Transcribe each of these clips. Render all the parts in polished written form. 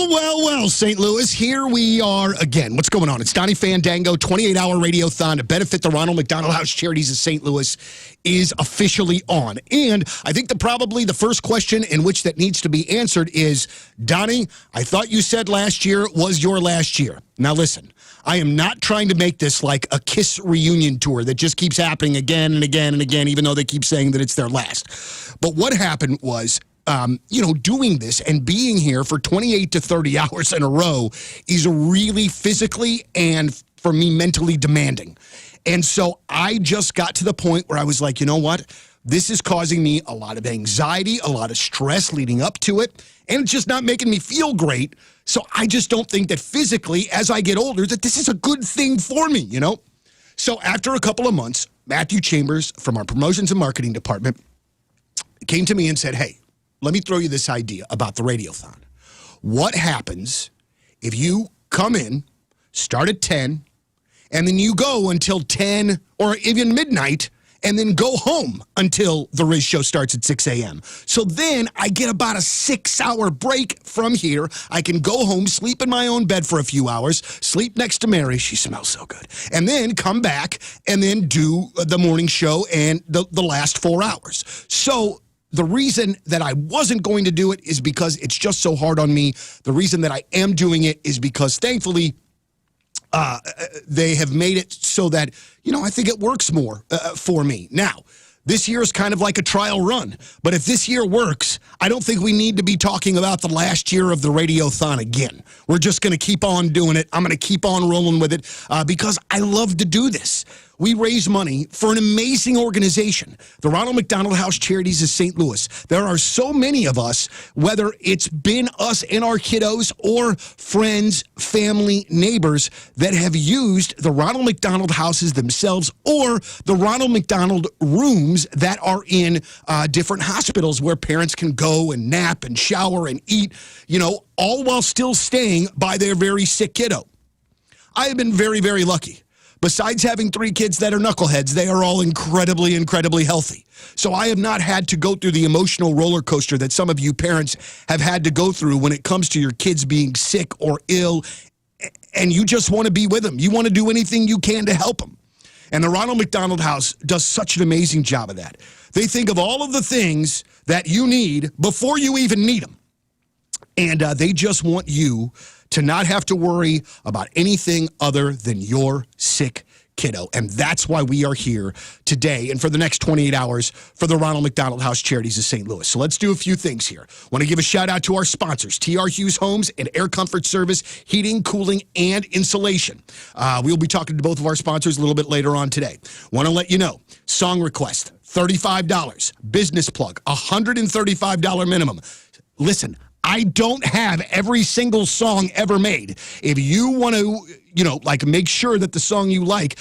Well, St. Louis, here we are again. What's going on? It's Donny Fandango, 28-hour radiothon to benefit the Ronald McDonald House Charities of St. Louis is officially on. And I think probably the first question in which that needs to be answered is, Donny, I thought you said last year was your last year. Now listen, I am not trying to make this like a KISS reunion tour that just keeps happening again and again and again, even though they keep saying that it's their last. But what happened was, doing this and being here for 28 to 30 hours in a row is really physically and, for me, mentally demanding. And so I just got to the point where I was like, you know what? This is causing me a lot of anxiety, a lot of stress leading up to it, and it's just not making me feel great. So I just don't think that physically, as I get older, that this is a good thing for me, you know? So after a couple of months, Matthew Chambers from our promotions and marketing department came to me and said, hey, let me throw you this idea about the Radiothon. What happens if you come in, start at 10, and then you go until 10 or even midnight, and then go home until the Riz show starts at 6 a.m. So then I get about a 6-hour break from here. I can go home, sleep in my own bed for a few hours, sleep next to Mary. She smells so good. And then come back and then do the morning show and the last 4 hours. So the reason that I wasn't going to do it is because it's just so hard on me. The reason that I am doing it is because, thankfully, they have made it so that, I think it works more for me. Now, this year is kind of like a trial run. But if this year works, I don't think we need to be talking about the last year of the Radiothon again. We're just going to keep on doing it. I'm going to keep on rolling with it because I love to do this. We raise money for an amazing organization, the Ronald McDonald House Charities of St. Louis. There are so many of us, whether it's been us and our kiddos or friends, family, neighbors, that have used the Ronald McDonald houses themselves or the Ronald McDonald rooms that are in different hospitals where parents can go and nap and shower and eat, all while still staying by their very sick kiddo. I have been very, very lucky. Besides having 3 kids that are knuckleheads, they are all incredibly, incredibly healthy. So I have not had to go through the emotional roller coaster that some of you parents have had to go through when it comes to your kids being sick or ill, and you just want to be with them. You want to do anything you can to help them. And the Ronald McDonald House does such an amazing job of that. They think of all of the things that you need before you even need them. And they just want you to not have to worry about anything other than your sick kiddo. And that's why we are here today and for the next 28 hours for the Ronald McDonald House Charities of St. Louis. So let's do a few things here. Want to give a shout out to our sponsors, TR Hughes Homes and Air Comfort Service, heating, cooling, and insulation. We'll be talking to both of our sponsors a little bit later on today. Want to let you know, song request, $35. Business plug, $135 minimum. Listen, I don't have every single song ever made. If you want to, make sure that the song you like,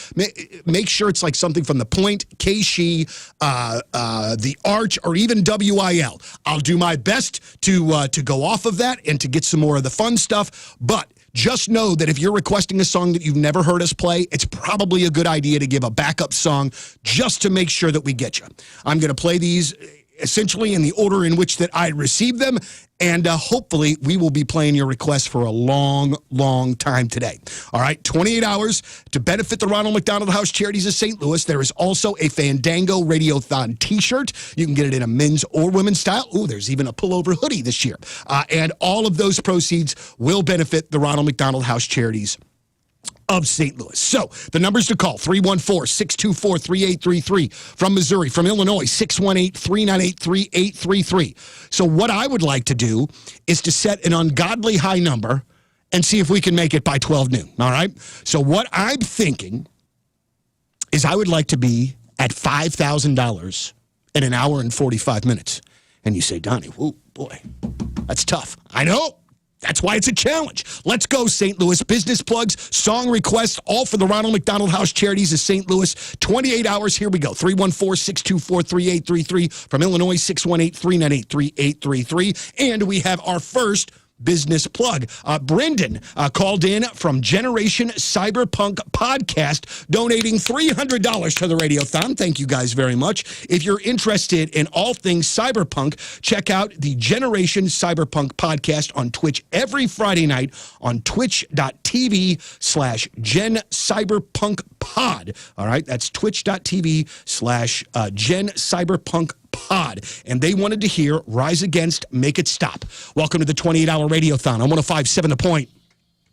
make sure it's like something from The Point, K-She, The Arch, or even WIL. I'll do my best to go off of that and to get some more of the fun stuff. But just know that if you're requesting a song that you've never heard us play, it's probably a good idea to give a backup song just to make sure that we get you. I'm going to play these essentially in the order in which that I received them, and hopefully we will be playing your requests for a long, long time today. All right, 28 hours to benefit the Ronald McDonald House Charities of St. Louis. There is also a Fandango Radiothon t-shirt. You can get it in a men's or women's style. Ooh, there's even a pullover hoodie this year. And all of those proceeds will benefit the Ronald McDonald House Charities of St. Louis. So the numbers to call, 314-624-3833. From Missouri, from Illinois, 618-398-3833. So what I would like to do is to set an ungodly high number and see if we can make it by 12 noon, all right? So what I'm thinking is I would like to be at $5,000 in an hour and 45 minutes. And you say, Donny, whoa, boy, that's tough. I know. That's why it's a challenge. Let's go, St. Louis. Business plugs, song requests, all for the Ronald McDonald House Charities of St. Louis. 28 hours. Here we go. 314-624-3833. From Illinois, 618-398-3833. And we have our first business plug. Brendan called in from Generation Cyberpunk Podcast, donating $300 to the Radiothon. Thank you guys very much. If you're interested in all things cyberpunk, check out the Generation Cyberpunk Podcast on Twitch every Friday night on twitch.tv/GenCyberpunkPod. All right, that's twitch.tv/GenCyberpunkPod. And they wanted to hear Rise Against, Make It Stop. Welcome to the 28-hour Radiothon on 105.7 The Point.